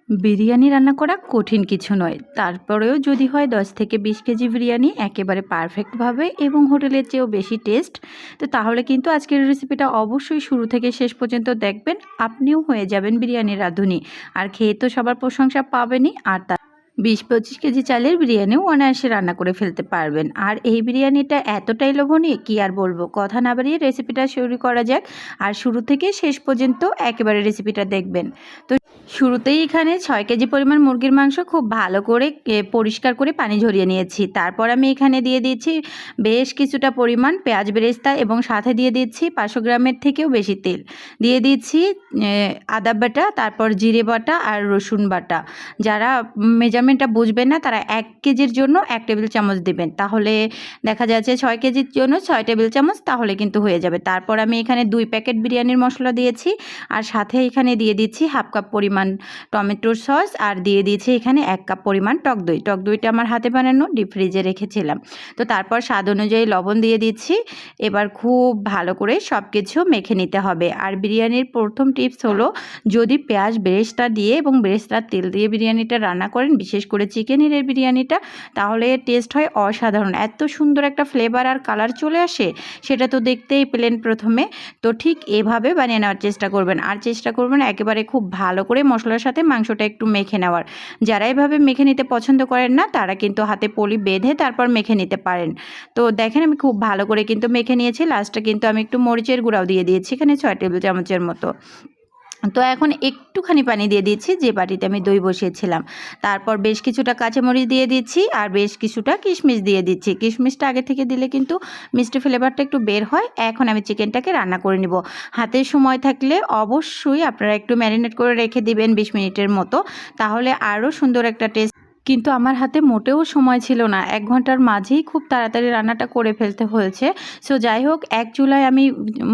বিরিয়ানি রান্না করা কঠিন কিছু নয়, তারপরেও যদি হয় 10 থেকে 20 কেজি বিরিয়ানি একেবারে পারফেক্টভাবে এবং হোটেলের চেয়েও বেশি টেস্ট, তো তাহলে কিন্তু আজকের রেসিপিটা অবশ্যই শুরু থেকে শেষ পর্যন্ত দেখবেন। আপনিও হয়ে যাবেন বিরিয়ানির রাঁধুনি, আর খেয়ে তো সবার প্রশংসা পাবেনই। আর 20-25 কেজি চালের বিরিয়ানিও অনায়াসে রান্না করে ফেলতে পারবেন। আর এই বিরিয়ানিটা এতটাই লোভনীয় কি আর বলবো। কথা না বাড়িয়ে রেসিপিটা শুরু করা যাক, আর শুরু থেকে শেষ পর্যন্ত একেবারে রেসিপিটা দেখবেন। তো শুরুতেই এখানে 6 কেজি পরিমাণ মুরগির মাংস খুব ভালো করে পরিষ্কার করে পানি ঝরিয়ে নিয়েছি। তারপর আমি এখানে দিয়ে দিচ্ছি বেশ কিছুটা পরিমাণ পেঁয়াজ বেরেস্তা এবং সাথে দিয়ে দিচ্ছি 500 গ্রামের থেকেও বেশি তেল। দিয়ে দিচ্ছি আদা বাটা, তারপর জিরে বাটা আর রসুন বাটা। যারা মেজারমেন্টটা বুঝবেন না তারা 1 কেজির জন্য 1 টেবিল চামচ দেবেন, তাহলে দেখা যাচ্ছে 6 কেজির জন্য 6 টেবিল চামচ, তাহলে কিন্তু হয়ে যাবে। তারপর আমি এখানে 2 প্যাকেট বিরিয়ানির মশলা দিয়েছি, আর সাথে এখানে দিয়ে দিচ্ছি হাফ কাপ পরিমাণ টমেটোর সস, আর দিয়ে দিয়েছি এখানে 1 কাপ পরিমাণ টক দই। টক দইটা আমার হাতে বানানো, ডিপ ফ্রিজে রেখেছিলাম। তো তারপর স্বাদ অনুযায়ী লবণ দিয়ে দিচ্ছি। এবার খুব ভালো করে সব কিছু মেখে নিতে হবে। আর বিরিয়ানির প্রথম টিপস হলো, যদি পেঁয়াজ বেরেস্তা দিয়ে এবং বেরেস্তার তেল দিয়ে বিরিয়ানিটা রান্না করেন, বিশেষ করে চিকেনের এই বিরিয়ানিটা, তাহলে টেস্ট হয় অসাধারণ। এত সুন্দর একটা ফ্লেভার আর কালার চলে আসে, সেটা তো দেখতেই পেলেন প্রথমে। তো ঠিক এভাবে বানিয়ে নেওয়ার চেষ্টা করবেন, আর চেষ্টা করবেন একেবারে খুব ভালো করে মশলার সাথে মাংসটা একটু মেখে নেওয়ার। যারা এভাবে মেখে নিতে পছন্দ করেন না, তারা কিন্তু হাতে পলি বেঁধে তারপর মেখে নিতে পারেন। তো দেখেন আমি খুব ভালো করে কিন্তু মেখে নিয়েছি। লাস্টে কিন্তু আমি একটু মরিচের গুঁড়াও দিয়ে দিয়েছি, এখানে 6 টেবিল চামচের মতো। তো এখন একটুখানি পানি দিয়ে দিচ্ছি যে বাটিতে আমি দই বসিয়েছিলাম। তারপর বেশ কিছুটা কাঁচামরিচ দিয়ে দিচ্ছি, আর বেশ কিছুটা কিশমিশ দিয়ে দিচ্ছি। কিশমিশটা আগে থেকে দিলে কিন্তু মিষ্টি ফ্লেভারটা একটু বের হয়। এখন আমি চিকেনটাকে রান্না করে নিব। হাতে সময় থাকলে অবশ্যই আপনারা একটু ম্যারিনেট করে রেখে দিবেন 20 মিনিটের মতো, তাহলে আরও সুন্দর একটা টেস্ট। কিন্তু আমার হাতে মোটেও সময় ছিল না, 1 ঘন্টার মাঝেই খুব তাড়াতাড়ি রান্নাটা করে ফেলতে হয়েছে। সো যাই হোক, এক চুলায় আমি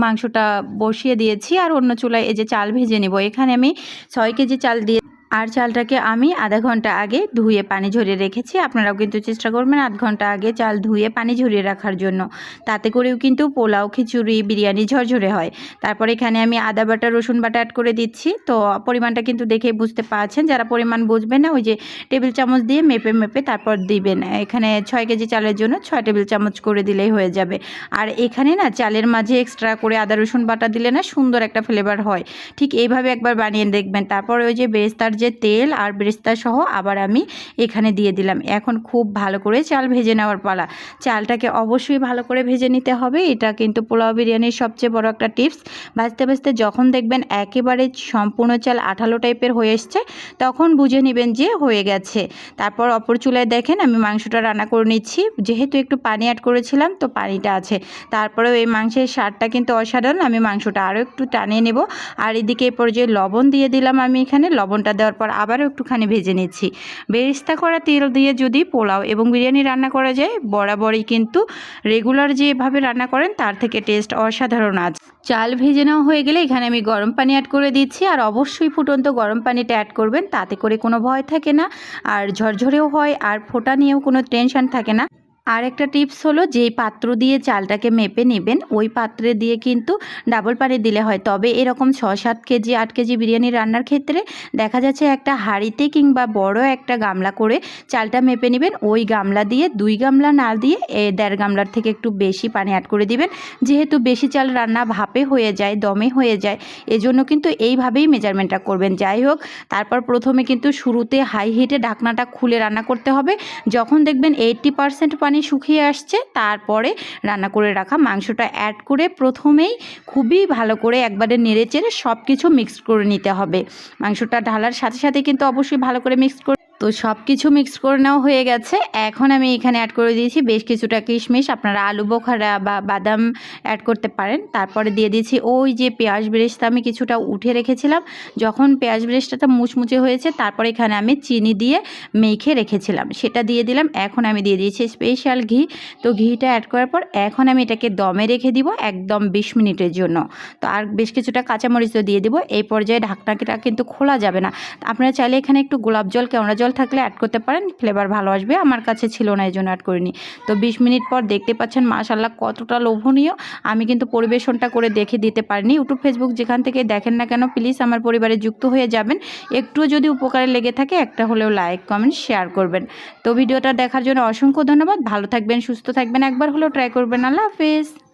মাংসটা বসিয়ে দিয়েছি, আর অন্য চুলায় এই যে চাল ভেজে নেব। এখানে আমি 6 কেজি চাল দিয়ে, আর চালটাকে আমি আধা ঘন্টা আগে ধুয়ে পানি ঝরিয়ে রেখেছি। আপনারাও কিন্তু চেষ্টা করবেন আধ ঘন্টা আগে চাল ধুয়ে পানি ঝরিয়ে রাখার জন্য, তাতে করেও কিন্তু পোলাও, খিচুড়ি, বিরিয়ানি ঝরঝরে হয়। তারপর এখানে আমি আদা বাটা, রসুন বাটা অ্যাড করে দিচ্ছি। তো পরিমাণটা কিন্তু দেখে বুঝতে পারছেন, যারা পরিমাণ বুঝবেন না ওই যে টেবিল চামচ দিয়ে মেপে মেপে তারপর দিবেন। এখানে 6 কেজি চালের জন্য 6 টেবিল চামচ করে দিলেই হয়ে যাবে। আর এখানে না চালের মাঝে এক্সট্রা করে আদা রসুন বাটা দিলে না সুন্দর একটা ফ্লেভার হয়। ঠিক এইভাবে একবার বানিয়ে দেখবেন। তারপর ওই যে বেরেস্তার যে তেল আর বেরেস্তা সহ আবার আমি এখানে দিয়ে দিলাম। এখন খুব ভালো করে চাল ভেজে নেওয়ার পালা। চালটাকে অবশ্যই ভালো করে ভেজে নিতে হবে, এটা কিন্তু পোলাও বিরিয়ানির সবচেয়ে বড় একটা টিপস। ভাজতে ভাজতে যখন দেখবেন একেবারে সম্পূর্ণ চাল আঠালো টাইপের হয়ে এসছে, তখন বুঝে নেবেন যে হয়ে গেছে। তারপর অপর চুলায় দেখেন আমি মাংসটা রান্না করে নিচ্ছি। যেহেতু একটু পানি অ্যাড করেছিলাম, তো পানিটা আছে। তারপরেও এই মাংসের স্বাদটা কিন্তু অসাধারণ। আমি মাংসটা আরও একটু টানিয়ে নেব। আর এদিকে এই পর্যায়ে লবণ দিয়ে দিলাম আমি এখানে। লবণটা দেওয়ার পর আবারও একটুখানি ভেজে নিচ্ছি। বেরেস্তা করা তেল দিয়ে যদি পোলাও এবং বিরিয়ানি রান্না করা যায়, বরাবরই কিন্তু রেগুলার যেভাবে রান্না করেন তার থেকে টেস্ট অসাধারণ আছে। চাল ভেজে নেওয়া হয়ে গেলে এখানে আমি গরম পানি অ্যাড করে দিচ্ছি, আর অবশ্যই ফুটন্ত গরম পানিটা অ্যাড করবেন, তাতে করে কোনো ভয় থাকে না, আর ঝরঝরেও হয়, আর ফোটা নিয়েও কোনো টেনশন থাকে না। আর একটা টিপস হলো, যেই পাত্র দিয়ে চালটাকে মেপে নেবেন ওই পাত্রে দিয়ে কিন্তু ডাবল পানি দিলে হয়। তবে এরকম 6-7 কেজি 8 কেজি বিরিয়ানি রান্নার ক্ষেত্রে দেখা যাচ্ছে একটা হাঁড়িতে কিংবা বড় একটা গামলা করে চালটা মেপে নেবেন। ওই গামলা দিয়ে 2 গামলা না দিয়ে 1.5 গামলার থেকে একটু বেশি পানি অ্যাড করে দিবেন। যেহেতু বেশি চাল রান্না ভাপে হয়ে যায়, দমে হয়ে যায়, এজন্য কিন্তু এইভাবেই মেজারমেন্টটা করবেন। যাই হোক, তারপর প্রথমে কিন্তু শুরুতে হাই হিটে ঢাকনাটা খুলে রান্না করতে হবে। যখন দেখবেন 80% পানি শুকিয়ে আসছে, তারপরে রান্না করে রাখা মাংসটা অ্যাড করে প্রথমেই খুবই ভালো করে একবারে নেড়েচেড়ে সব কিছু মিক্স করে নিতে হবে। মাংসটা ঢালার সাথে সাথে কিন্তু অবশ্যই ভালো করে মিক্স করে, তো সব কিছু মিক্স করে নেওয়া হয়ে গেছে। এখন আমি এখানে অ্যাড করে দিয়েছি বেশ কিছুটা কিশমিশ, আপনারা আলু বোখারা বা বাদাম অ্যাড করতে পারেন। তারপরে দিয়ে দিয়েছি ওই যে পেঁয়াজ বেরেস্তা আমি কিছুটা উঠে রেখেছিলাম। যখন পেঁয়াজ বেরেস্তাটা মুচমুচে হয়েছে, তারপরে এখানে আমি চিনি দিয়ে মেখে রেখেছিলাম, সেটা দিয়ে দিলাম। এখন আমি দিয়ে দিয়েছি স্পেশাল ঘি। তো ঘিটা অ্যাড করার পর এখন আমি এটাকে দমে রেখে দিব একদম 20 মিনিটের জন্য। তো আর বেশ কিছুটা কাঁচামরিচও দিয়ে দিব। এই পর্যায়ে ঢাকনাটা কিন্তু খোলা যাবে না। আপনারা চাইলে এখানে একটু গোলাপ জল, কেওড়া জল থাকলে অ্যাড করতে পারেন, ফ্লেভার ভালো আসবে। আমার কাছে ছিল না, এই জন্য অ্যাড করিনি। তো 20 মিনিট পর দেখতে পাচ্ছেন মাশাআল্লাহ কতটা লোভনীয়। আমি কিন্তু পরিবেশনটা করে দেখে দিতে পারিনি। ইউটিউব ফেসবুক যেখান থেকে দেখেন না কেন প্লিজ আমার পরিবারে যুক্ত হয়ে যাবেন। একটুও যদি উপকারে লেগে থাকে একটা হলেও লাইক কমেন্ট শেয়ার করবেন। তো ভিডিওটা দেখার জন্য অসংখ্য ধন্যবাদ। ভালো থাকবেন, সুস্থ থাকবেন, একবার হলেও ট্রাই করবেন। আল্লাহ হাফেজ।